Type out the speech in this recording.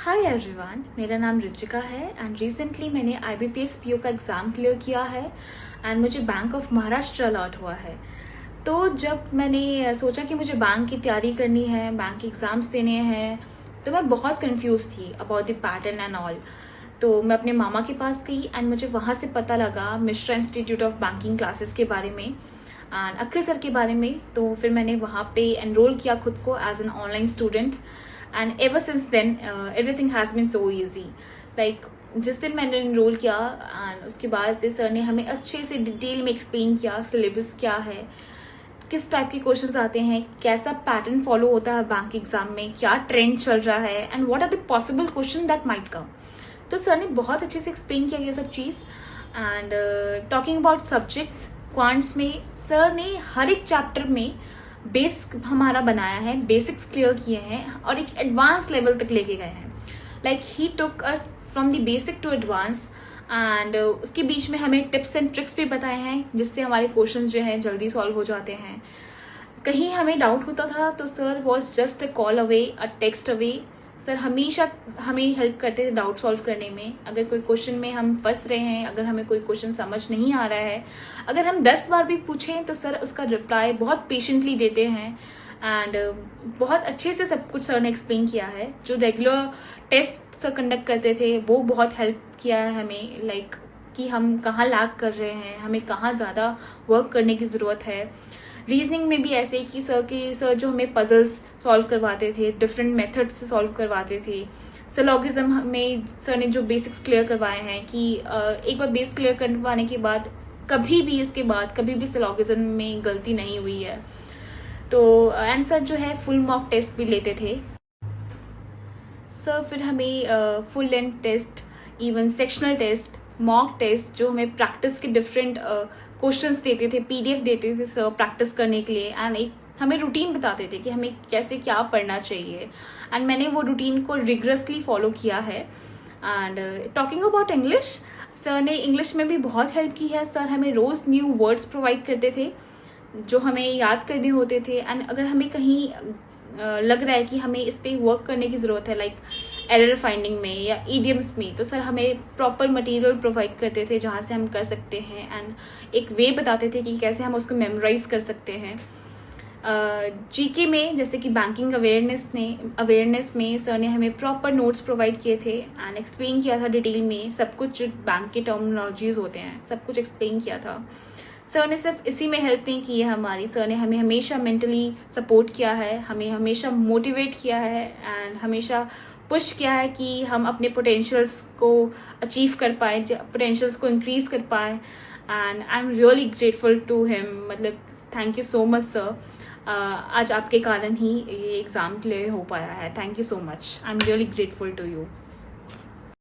Hi everyone, मेरा नाम रुचिका है एंड रिसेंटली मैंने IBPS PO का एग्ज़ाम क्लियर किया है एंड मुझे बैंक ऑफ महाराष्ट्र अलॉट हुआ है। तो जब मैंने सोचा कि मुझे बैंक की तैयारी करनी है, बैंक के एग्ज़ाम्स देने हैं, तो मैं बहुत कंफ्यूज थी about the pattern and all. तो मैं अपने मामा के पास गई एंड मुझे वहाँ से पता लगा Mishra institute of banking classes के बारे में एंड अखिल सर के बारे में। तो फिर मैंने वहाँ पे एनरोल किया खुद को as an online student and ever since then everything has been so easy. Like जिस दिन मैंने इनरोल किया एंड उसके बाद से सर ने हमें अच्छे से डिटेल में एक्सप्लेन किया सिलेबस क्या है, किस टाइप के क्वेश्चंस आते हैं, कैसा पैटर्न फॉलो होता है बैंक एग्जाम में, क्या ट्रेंड चल रहा है and what are the possible question that might come. तो सर ने बहुत अच्छे से एक्सप्लेन किया ये सब चीज़। And talking about subjects, quants में सर ने हर एक चैप्टर में बेस हमारा बनाया है, बेसिक्स क्लियर किए हैं और एक एडवांस लेवल तक लेके गए हैं। Like he took us from the basic to advance and उसके बीच में हमें टिप्स एंड ट्रिक्स भी बताए हैं जिससे हमारे क्वेश्चन जो हैं जल्दी सॉल्व हो जाते हैं। कहीं हमें डाउट होता था तो sir was just a call away, a text away. Sir हमेशा हमें हेल्प करते थे डाउट सॉल्व करने में। अगर कोई क्वेश्चन में हम फंस रहे हैं, अगर हमें कोई क्वेश्चन समझ नहीं आ रहा है, अगर हम 10 बार भी पूछें तो सर उसका रिप्लाई बहुत पेशेंटली देते हैं एंड बहुत अच्छे से सब कुछ सर ने एक्सप्लेन किया है। जो रेगुलर टेस्ट सर कंडक्ट करते थे वो बहुत हेल्प किया है हमें, लाइक कि हम कहाँ लैग कर रहे हैं, हमें कहाँ ज़्यादा वर्क करने की ज़रूरत है। रीजनिंग में भी ऐसे कि सर जो हमें पजल्स सॉल्व करवाते थे, डिफरेंट मेथड से सॉल्व करवाते थे। सिलोगिज्म में सर ने जो बेसिक्स क्लियर करवाए हैं कि एक बार बेस क्लियर करवाने के बाद कभी भी सिलोगिज्म में गलती नहीं हुई है। तो आंसर जो है फुल मॉक टेस्ट भी लेते थे सर। फिर हमें full length test, even sectional test, mock test, जो हमें प्रैक्टिस के डिफरेंट क्वेश्चंस देते थे, PDF देते थे सर प्रैक्टिस करने के लिए एंड एक हमें रूटीन बताते थे कि हमें कैसे क्या पढ़ना चाहिए एंड मैंने वो रूटीन को रिगरसली फॉलो किया है। And talking about English, sir ने इंग्लिश में भी बहुत हेल्प की है। सर हमें रोज़ न्यू वर्ड्स प्रोवाइड करते थे जो हमें याद करने होते थे एंड अगर हमें कहीं लग रहा है कि हमें इस पर वर्क करने की ज़रूरत है, लाइक एरर फाइंडिंग में या ईडियम्स में, तो सर हमें प्रॉपर मटेरियल प्रोवाइड करते थे जहाँ से हम कर सकते हैं एंड एक वे बताते थे कि कैसे हम उसको मेमोराइज कर सकते हैं। GK में जैसे कि बैंकिंग अवेयरनेस में सर ने हमें प्रॉपर नोट्स प्रोवाइड किए थे एंड एक्सप्लेन किया था डिटेल में सब कुछ, जो बैंक के टर्मिनोलॉजीज होते हैं सब कुछ एक्सप्लेन किया था। सर ने सिर्फ इसी में हेल्प नहीं की है हमारी, सर ने हमें हमेशा मेंटली सपोर्ट किया है, हमें हमेशा मोटिवेट किया है एंड हमेशा पुश किया है कि हम अपने पोटेंशियल्स को अचीव कर पाए, पोटेंशियल्स को इंक्रीज कर पाए and I am really grateful to him. मतलब thank you so much sir. आज आपके कारण ही ये एग्ज़ाम क्लियर हो पाया है। Thank you so much, I am really grateful to you.